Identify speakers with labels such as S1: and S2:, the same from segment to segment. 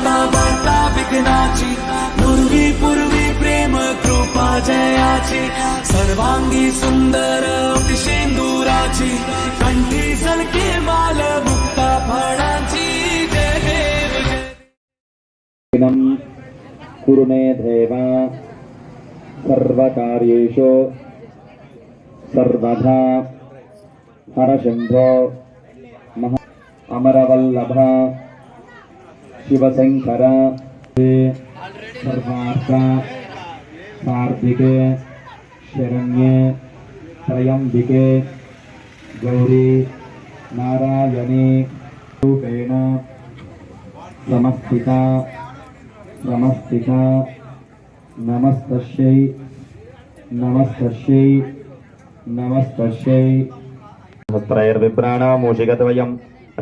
S1: आता वार्ता विघ्नाची पूर्वी पूर्वी प्रेम कृपा जयाची सर्वांगी सुंदर शेंदुराची कंठी सलके माल मुक्ता फळाची जय देव जय
S2: कुरु मे देव सर्वकार्येषु सर्वदा हरशंभो अमरवल्लभ शिवशंकर सर्वार्थ सार्थिके शरण्ये त्रयंबिके गौरी नारायणी रूपेण समस्थिता नमस्तस्यै नमस्तस्यै नमस्तस्यै वस्त्रैर्विभ्राणामूषिकद्वयं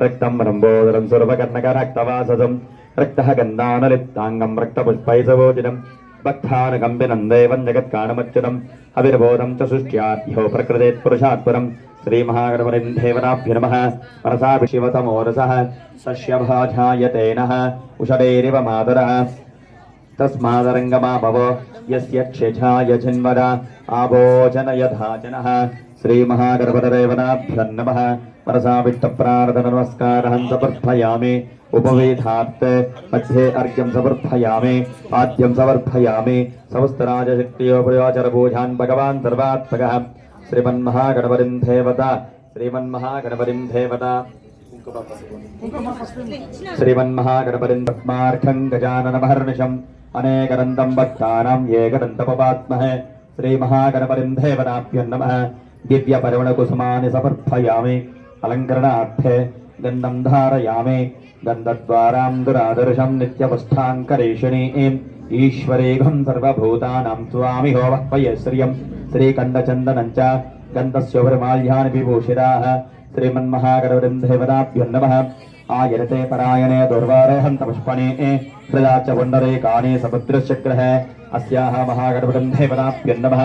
S2: रक्तं रम्बोदरं सुरभकर्णकरक्तवाससं रक्तः गन्धानलिप्ताङ्गं रक्तपुष्पैर्सवोजिनं भक्तानुकम्पिनं देवं जगत्कारणमच्युतं अविर्बोधं च सृष्ट्याद्यो प्रकृतेत् पुरुषात् परं श्रीमहागणपतिं देवताभ्यो नमः मनसा शिवतमोरसः सस्यभाजायते नः उषडेरिव मातरः तस्मादरङ्गमा भव यस्य क्षेषाय जन्मद आभोजन यथाजनः श्रीमहागणपतिदेवताभ्यो नमः मनसा विष्टप्रार्थना नमस्कारं समर्पयामि उपवेदार्थ मध्ये अर्घ्यं समर्पयामि पाद्यं समर्पयामि समस्तराजशक्तियोपयोचरभूजान् भगवान् सर्वात्मकः श्रीमन्महागणपतिं देवता श्रीमन्महागणपतिं पद्मार्कं गजाननमहर्निशम् अनेकदन्तं भक्तानां एकदन्तमुपात्महे श्रीमहागणपतिं देवताभ्यो नमः दिव्यपरिमलकुसुमानि समर्पयामि अलङ्करणार्थे गन्धं धारयामि गन्धद्वारां दुरादर्शं नित्यपुष्टाङ्करेषणीं ईश्वरेघं सर्वभूतानां स्वामि होमह्वयश्रियं श्रीकण्ठचन्दनं च गन्धस्योपरिमाल्यानि विभूषिताः श्रीमन्महागणपतिं देवताभ्यो नमः आयते परायणे दुर्वारोहन्तपुष्पणे हृदा च पुण्डरीकानि समुद्रशग्रहे अस्याः महागणपतिं देवताभ्यो नमः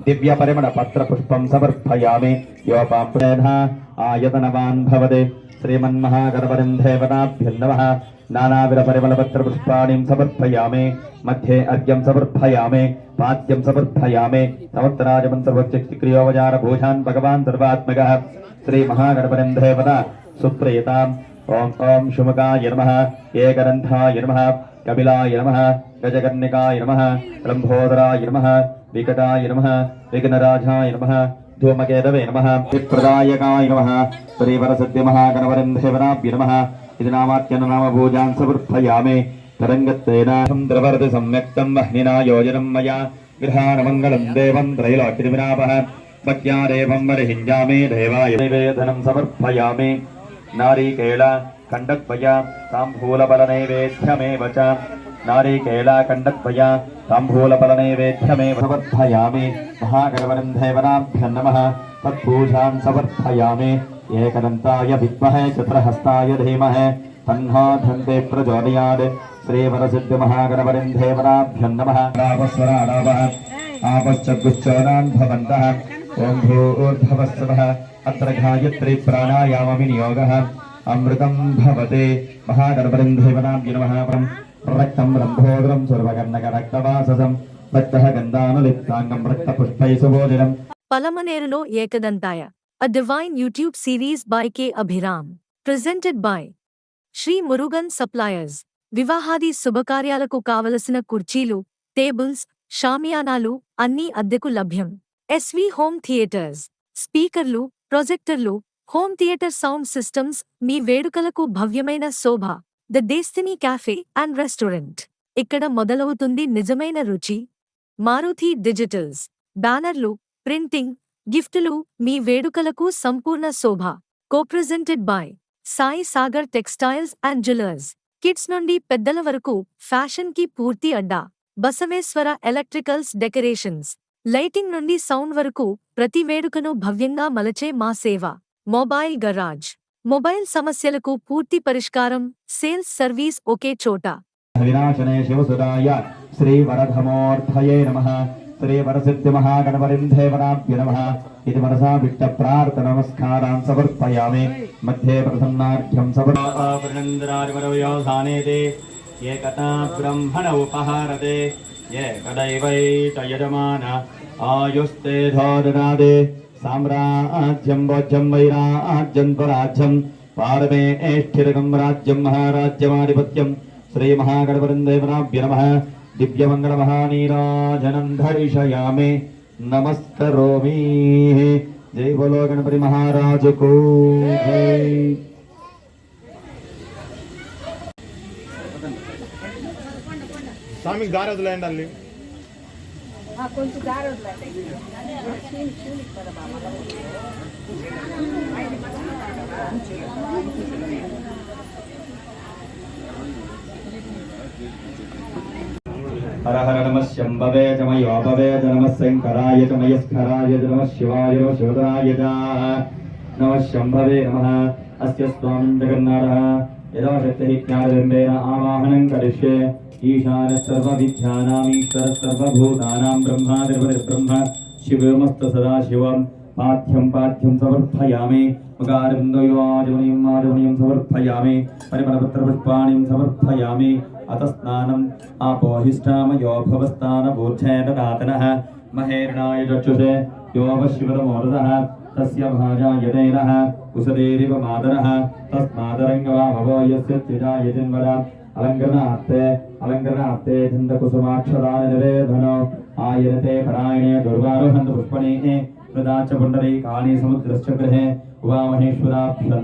S2: दिव्यपरिमलपत्रपुष्पं समर्पयामि योपाप्रेण आयतनवान् भवते श्रीमन्महागणपतिं देवताभ्यो नमः नानाविधपरिमलपत्रपुष्पाणिं समर्पयामि मध्ये अर्घ्यं समर्पयामि पाद्यं समर्पयामि समस्तराजमन्त्रभक्तिक्रियोपचारभूषान् भगवान् सर्वात्मकः श्रीमहागणपतिं देवता सुप्रीताम् ओम ओम शुमकाय नमः एकदन्ताय नमः कपिलाय नमः गजकर्णिकाय नमः लंबोदराय नमः विकटाय नमः विघ्नराजाय नमः धूमकेतवे नमः विप्रदायकाय नमः श्रीवरसिद्धिमहागणपतिं देवताभ्यो नमः इति नामाख्यनामभूजान् समर्पयामि तरङ्गत्वेन चन्द्रवर्ति सम्यक्तं वह्निना योजनं मया गृहाणमङ्गलं देवं त्रैलोक्यविनापः भक्त्या देवं वरिहिञ्जामि देवाय निवेदनं समर्पयामि नारीकेल खण्डद्वय ताम्बूलफलनैवेद्यमेव च नारीकेल खण्डद्वय ताम्बूलफलनैवेद्यमेव समर्पयामि महागणपतिं देवताभ्यो नमः तत्पूजान् समर्पयामि एकदन्ताय विद्महे चतुर्हस्ताय धीमहि तन्नो धन्ते प्रचोदयात् श्रीवरसिद्धिमहागणपतिं देवताभ्यो नमः रावस्वराडावः आपश्चगुश्चोदान् भवन्तः ॐ भूर्भुवस्सुवः अत्र गायत्री प्राणायामविनियोगः अमृतं भवते महागणपतिं देवताभ्यो नमः रक्तं रम्भोदरं सुरभकर्णकरक्तवाससं रक्तः गन्धानुलिप्ताङ्गं रक्तपुष्पैः सुभोजनम्
S3: Palamanerulo Ekadantaya, a divine YouTube series by K. Abhiram, presented by Shri Murugan Suppliers. Vivahadi Subhakaryalaku Kavalasina Kurchీలు, tables, షామియానాలు అన్నీ అద్దెకు లభ్యం. SV హోమ్ థియేటర్స్, స్పీకర్లు, ప్రొజెక్టర్లు, హోమ్ థియేటర్ సౌండ్ సిస్టమ్స్ మీ వేడుకలకు భవ్యమైన శోభ. The destiny cafe and restaurant. ఇక్కడ మొదలవుతుంది నిజమైన రుచి. మారుతి డిజిటల్స్, బ్యానర్లు, ప్రింటింగ్, గిఫ్టులు మీ వేడుకలకు సంపూర్ణ శోభ. Co-presented by Sai Sagar textiles and jewellers. Kids నుండి పెద్దల వరకు ఫ్యాషన్ కి పూర్తి అడ్డా. Basaveshwara electricals decorations. లైటింగ్ నుండి సౌండ్ వరకు ప్రతి వేడుకను భవ్యంగా మలచే మా సేవ. Mobile garage. మొబైల్ సమస్యలకు పూర్తి పరిష్కారం. సేల్స్ సర్వీస్ ఒకే చోట.
S2: వినాశనే శివసుదాయ శ్రీ వరధమోర్థయే నమః. శ్రీ వరసిద్ధిమహాగణపతిం దేవతాభ్యో నమః. ఇది మనసా విష్ట ప్రార్థన నమస్కారాన్ సమర్పయామి. మధ్యే ప్రసన్నార్ఘ్యం సమర్పయామి. एकता ब्रह्मण उपहारते एकदैवैत यजमान आयुस्ते धोदनादे साम्राज्यं भोज्यं वैराज्यं स्वराज्यं पारमेष्ठिरकं राज्यं महाराज्यमाधिपत्यं श्रीमहागणपतिदेवताभ्यो नमः। दिव्यमंगलमहानीराजनं धरिषयामि नमस्करोमि। जय बोलो गणपति महाराज को जय।
S4: స్వామి దారి వదిలేయండి అల్లి
S5: కొంచెం దారి వదిలేండి.
S2: हर हर नमः शंभवे च मयोपवे च नमः शंकराय च मयस्कराय च नमः शिवाय नमः शिवतराय च नमः शंभवे नमः। अस्य स्वामिन् जगन्नाथः यदा शक्तिः ज्ञानबिम्बेन आवाहनं करिष्ये। ईशानः सर्वविद्यानाम् ईश्वरः सर्वभूतानां ब्रह्मादिर्ब्रह्म शिवमस्त सदाशिवं पाठ्यं समर्पयामि। मकारबिन्दुयोजमनीं समर्पयामि। परिमलपत्रपुष्पाणिं समर्पयामि। अतस्नानम् आपोहिष्ठामयो भवस्तानबूर्धेन दातनः महेर्णाय चक्षुषे यो वशिवतमोरदः तस्य भाजायते नः कुसदेरिव मातरः तस्मादरङ्गवामवो यस्य त्रिजायतिन्वर अलङ्करणार्थे छन्दकुसुमाक्षदाननिवेदनो आयते परायणे दुर्वारोहन्तु पुष्पणे प्रदा च पुण्डरीकानि समुद्रश्च गृहे उमामहेश्वराभ्यं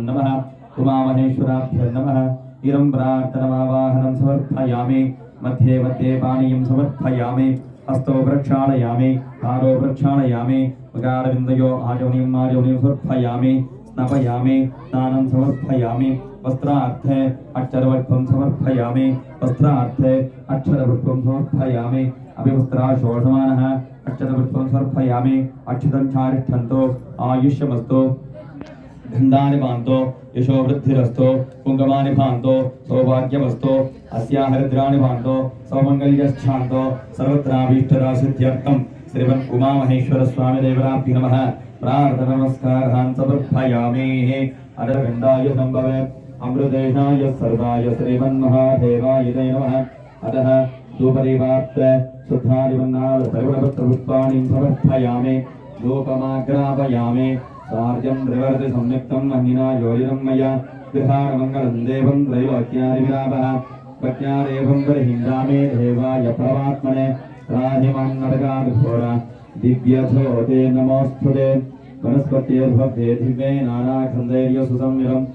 S2: नमः। इरं प्रार्थनमावाहनं समर्पयामि। मध्ये मध्ये पानीयं समर्पयामि। हस्तो प्रक्षालयामि। पादौ प्रक्षालयामि। मकारबिन्दयो आचमनीं समर्पयामि। स्नापयामि। स्नानं समर्पयामि। वस्त्रार्थे अक्षरपुष्पं समर्पयामि। वस्त्रार्थे अक्षरपुष्पं समर्पयामि। अभिवस्त्राशोषमानः अक्षरपुष्पं समर्पयामि। अक्षतं चारिष्ठन्तो आयुष्यमस्तु गन्धानि पान्तो यशो वृद्धिरस्तो कुङ्कुमानि भान्तो सौभाग्यमस्तो अस्याः हरिद्राणि भान्तो सौमङ्गल्यश्चान्तो सर्वत्राभीष्टदासिद्ध्यर्थं श्रीमन् उमामहेश्वरस्वामिदेवताभ्यो नमः। प्रार्थनमस्कारान् समर्पयामि। अरविन्दाय सम्भवे अमृतेशाय सर्वाय श्रीमन्महादेवाय ते नमः। अतः धूपदीपार्थे शुद्धादिवन्नाद सर्वपत्रपुष्पाणि समर्पयामि। धूपमाग्रापयामि। सार्जं त्रिवर्ति संयुक्तं अग्निना योजितं मया गृहाणमङ्गलं देवं त्रैलोक्यादिविलापः प्रज्ञादेवं बर्हिन्दामे देवाय परमात्मने राहिमान्नरकादिघोरा दिव्यथोते नमोऽस्तुते। वनस्पत्यैर्भव्ये दिव्ये नानाखण्दैर्य सुसंयुतम्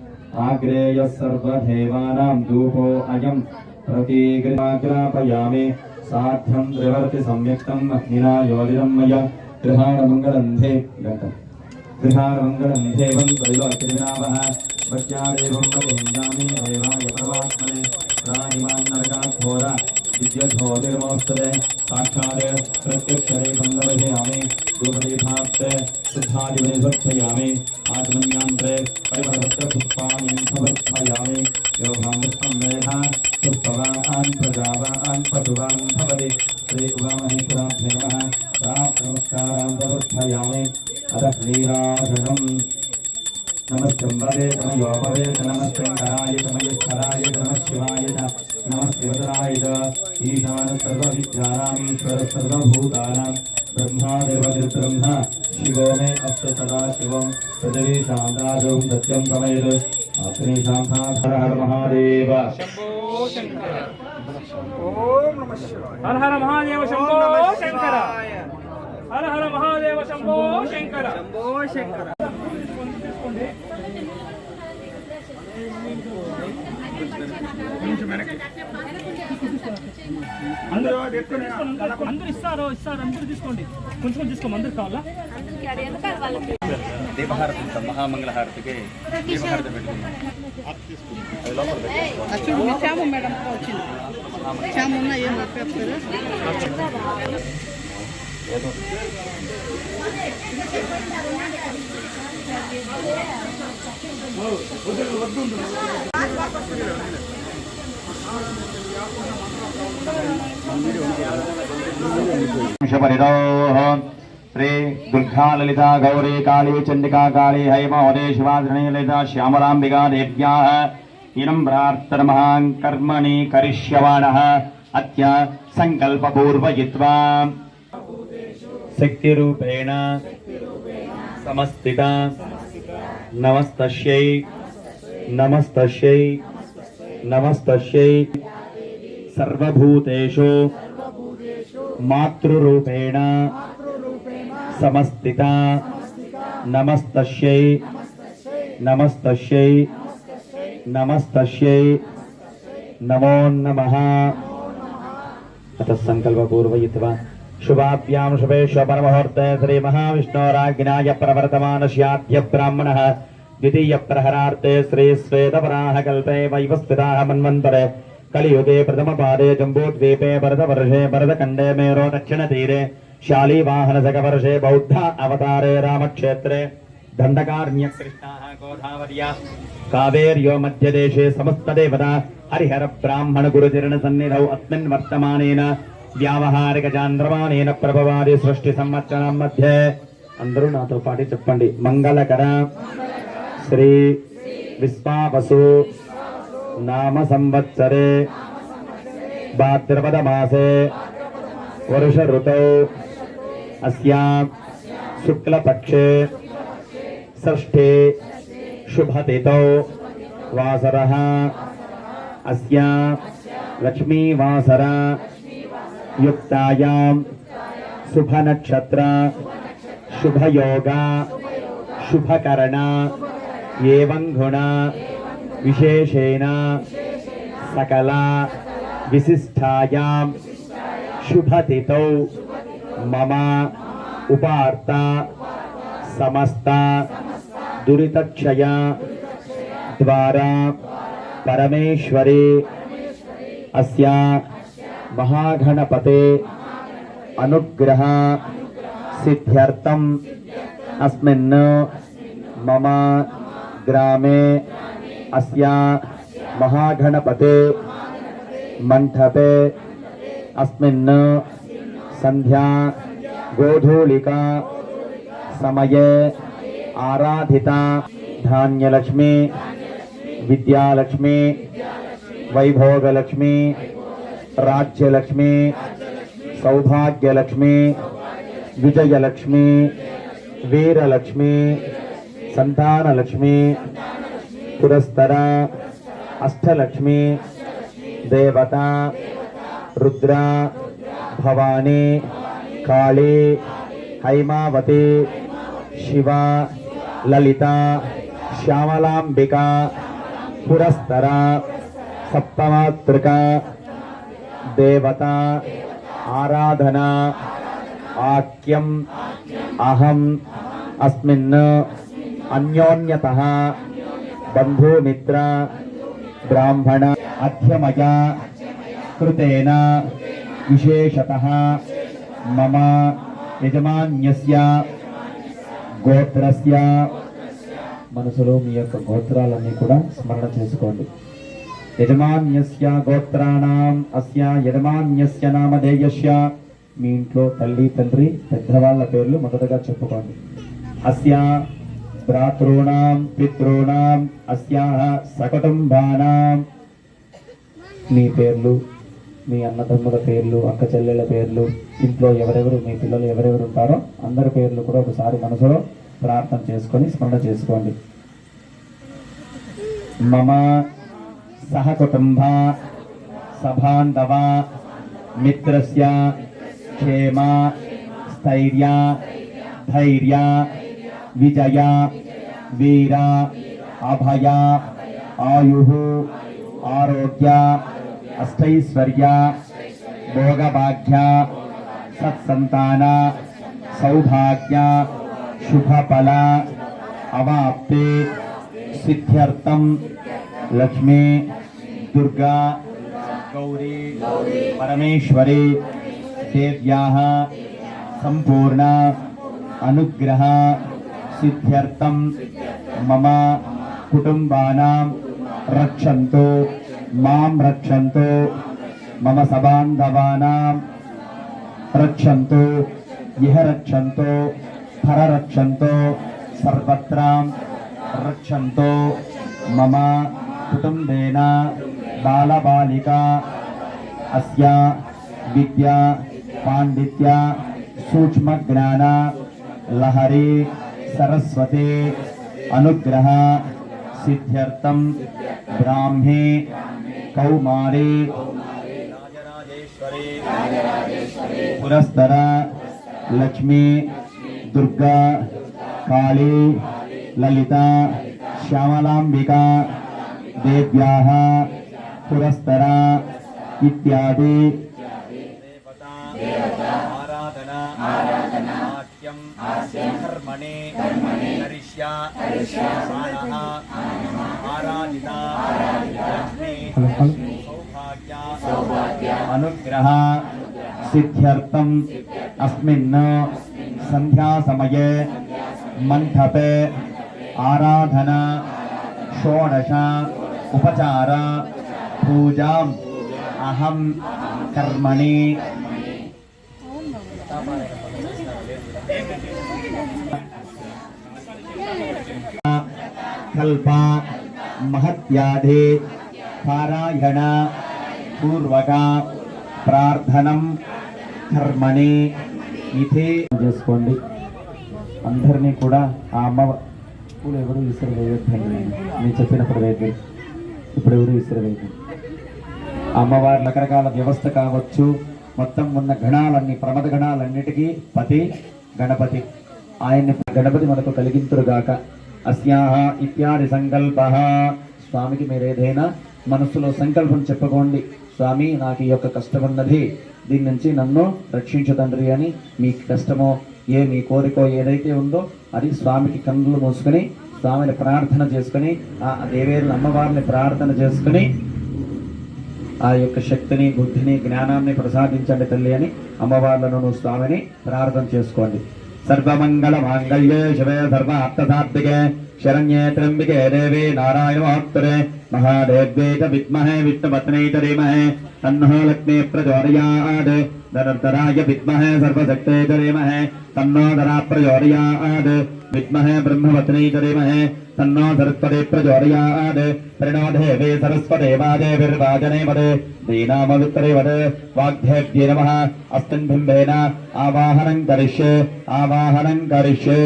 S2: आग्रेयः सर्वदेवानां धूपो अयं प्रतीकृताग्रापयामि। साध्यं त्रिवर्ति संयुक्तम् अग्निना योजितं मया गृहाणमङ्गलं गृहारमङ्गलं देवं त्रैलोक्यविलापः प्रज्ञादेवं बर्हिन्दामे देवाय परमात्मने राहिमान्नरकादिघोरा दिव्यथोतिर्मोस्तुते। साक्षात् प्रत्यक्षरेखं दर्शयामि। धूपदीपार्थे शुद्धादिवने समर्पयामि। आत्मन्यान्त्रे परिमलपत्रपुष्पाणि समर्पयामि। योगामृतं वेहा पुष्पवान् प्रजावान् पशुवान् भवति। श्री उमामहेश्वराभ्यो नमः। प्रार्थनमस्कारान् समर्पयामि। अतः नीराजनम् नमः शंभवे नमयोपवे नमः शंकराय नमयस्कराय नमः शिवाय नमः शिवतराय ईशानः सर्वविद्यानाम् ईश्वरः सर्वभूतानां ब्रह्मादिर्ब्रह्म शिवो मे अस्तु सदा शिवं पृथिवी शान्तादौ सत्यं समेत अग्नि शान्ताधर हर महादेव
S4: शंभो शंकर ओम नमः शिवाय। हर हर महादेव शंभो शंकर हर हर महादेव शंभो शंकर शंभो शंकर। అందరూ ఇస్తారు అందరూ తీసుకోండి కొంచెం తీసుకోండి అందరు కావాలా
S2: దీపహారతి మహామంగళహారతికి దీపహారతి పెట్టుకున్నాం
S5: మేడం వచ్చింది శ్యామ్ ఉన్న ఏం మాట్లాడతారు
S2: श्री दुर्गा ललिता गौरी काली चंडिका काली हैमहोदे शिवाधरणी ललिता श्यामलांबिका देव्याः इनं प्रार्थनमहां कर्मणि करिष्यवाणः अद्य सङ्कल्पपूर्वयित्वा शक्तिरूपेण समस्थिता नमस्तस्यै नमस्तस्यै नमस्तस्यै सर्वभूतेषु मातृरूपेण समस्थिता नमस्तस्यै नमस्तस्यै नमस्तस्यै नमो नमः। अतः संकल्पपूर्वयित्वा शुभाभ्यां शुभेष्व परमुहूर्ते श्री महाविष्णोराज्ञाय प्रवर्तमानस्याद्य ब्राह्मणः द्वितीय प्रहरार्थे श्री श्वेतवराह कल्पे वैवस्वताः मन्वन्तरे कलियुगे प्रथमपादे जम्बूद्वीपे भरतवर्षे भरतखण्डे मेरो दक्षिणतीरे शालीवाहनजगवर्षे बौद्ध अवतारे रामक्षेत्रे दण्डकारण्यकृष्णाः गोदावर्या कावेर्यो मध्यदेशे समस्तदेवता हरिहर ब्राह्मण गुरुचरण सन्निधौ अस्मिन् वर्तमानेन व्यावहारिक चांद्रमानेन प्रभवादि सृष्टि संवत्सరం मध्ये అందరూ నాతో పాటు చెప్పండి మంగళకర శ్రీ విశ్వావసు నామ సంవత్సరే భాద్రపద మాసే వర్ష ఋతౌ అస్యాం శుక్లపక్షే షష్ఠే శుభతిథౌ వాసరః अस्यां लक्ष्मीवासर युक्तायां शुभनक्षत्र शुभयोगा शुभकरण एवं गुण विशेषेण सकल विशिष्टायां शुभतिथौ मम उपार्थ समस्त दुरितक्षय द्वारा परमेश्वरी अस्या महागणपते अनुग्रह सिद्ध्यर्थम अस्मिन् मम ग्रामे अस्या महागणपते मंडपे अस्मिन् संध्या गोधूलिका समये आराधिता धान्यलक्ष्मी विद्यालक्ष्मी वैभोगलक्ष्मी राज्यलक्ष्मी सौभाग्यलक्ष्मी विजयलक्ष्मी वीरलक्ष्मी संतानलक्ष्मी पुरस्तर अष्टलक्ष्मी देवता रुद्रा भवानी काली हैमावती शिवा ललिता श्यामलांबिका पुरस्तर सप्तमातृका देवता आराधना आक्यम अहम अस्मिन् अन्योन्यतः बंधुमित्र ब्राह्मण अध्यमया कृतेन विशेषतः मम यजमान्यस्य गोत्रस्य మనసులో మీ యొక్క గోత్రాలన్నీ కూడా స్మరణ చేసుకోండి. యజమాన్యస్య గోత్రాణం అస్య యజమాన్యస్య నామధేయస్య మీ ఇంట్లో తల్లి తండ్రి పెద్దవాళ్ళ పేర్లు మొదటగా చెప్పుకోండి. అస్య భ్రాతॄణాం పితॄణాం అస్యాః సకుటుంబానాం మీ పేర్లు మీ అన్నదమ్ముల పేర్లు అక్క చెల్లెల పేర్లు ఇంట్లో ఎవరెవరు మీ పిల్లలు ఎవరెవరు ఉంటారో అందరి పేర్లు కూడా ఒకసారి మనసులో ప్రార్థన చేసుకొని స్మరణ చేసుకోండి. మమ సహకుటుంబ సబాంధవ మిత్రస్య క్షేమ స్థైర్య ధైర్య విజయ వీర అభయ ఆయుః ఆరోగ్య అష్టైశ్వర్య భోగభాగ్య సత్సంతాన సౌభాగ్య शुभफल अवाप्ते सिद्ध्यर्थम लक्ष्मी दुर्गा गौरी परमेश्वरी देव्याः संपूर्ण अनुग्रह सिद्ध्यर्थम मम कुटुंबानां रक्षन्तु मां रक्षन्तु मम सबान्धवानां रक्षन्तु यह रक्षन्तु पररक्षन्तु सर्वत्र रक्षन्तु मम कुटुम्बेन बालबालिका अस्या विद्या पाण्डित्य सूक्ष्मज्ञान लहरी सरस्वती अनुग्रह सिद्ध्यर्थं ब्राह्मी कौमारी पुरस्तर लक्ष्मी दुर्गा काली ललिता श्यामलांबिका देव्याः पुरस्तर इत्यादि आराधना नाट्यं कर्मणे करिष्यामः आराधिता लक्ष्मी सौभाग्य अनुग्रह सिद्ध्यर्थं अस्मिन् संध्या समये मंडपे आराधना षोडश उपचार पूजाम् अहं कर्मणि कल्पा महत्याधि पारायण पूर्वक प्रार्थनं कर्मणि इति చేసుకోండి అందరినీ కూడా ఆ అమ్మ పూలు ఎవరు విసిరివేయొద్దండి నేను చెప్పినప్పుడు వేయండి ఇప్పుడు ఎవరు విసిరివేయద్దు అమ్మవారి రకరకాల వ్యవస్థ కావచ్చు మొత్తం ఉన్న గణాలన్నీ ప్రమద గణాలన్నిటికీ పతి గణపతి ఆయన్ని గణపతి మనకు కలిగింతురుగాక అస్యాహ ఇత్యాది సంకల్పః స్వామికి మీరు ఏదైనా మనసులో సంకల్పం చెప్పుకోండి స్వామి నాకు ఈ యొక్క కష్టం ఉన్నది దీని నుంచి నన్ను రక్షించు తండ్రి అని మీ కష్టమో మీ కోరికో ఏదైతే ఉందో అది స్వామికి కన్నులు మూసుకొని స్వామిని ప్రార్థన చేసుకుని ఆ దేవేరుల అమ్మవారిని ప్రార్థన చేసుకుని ఆ యొక్క శక్తిని బుద్ధిని జ్ఞానాన్ని ప్రసాదించండి తల్లి అని అమ్మవార్లను స్వామిని ప్రార్థన చేసుకోండి सर्वमंगल मांगल्ये शिवे सर्वार्थसाधिके शरण्ये त्र्यंबिके देवी नारायणोत्तरे महादेव्ये च विद्महे विष्णुपत्न्यै च धीमहि तन्नो लक्ष्मी प्रचोदयात् धनुर्धराय विद्महे सर्वशक्त्यै च धीमहि तन्नो धरा प्रचोदयात् विद्महे ब्रह्मपत्न्यै च धीमहि तन्नो सरस्वती प्रचोदयात् प्रणो देवी सरस्वती वाजेभिर्वाजने वदे दीनामवित्रे वदे वाग्देव्ये नमः अस्मिन् बिम्बेन आवाहनं करिष्ये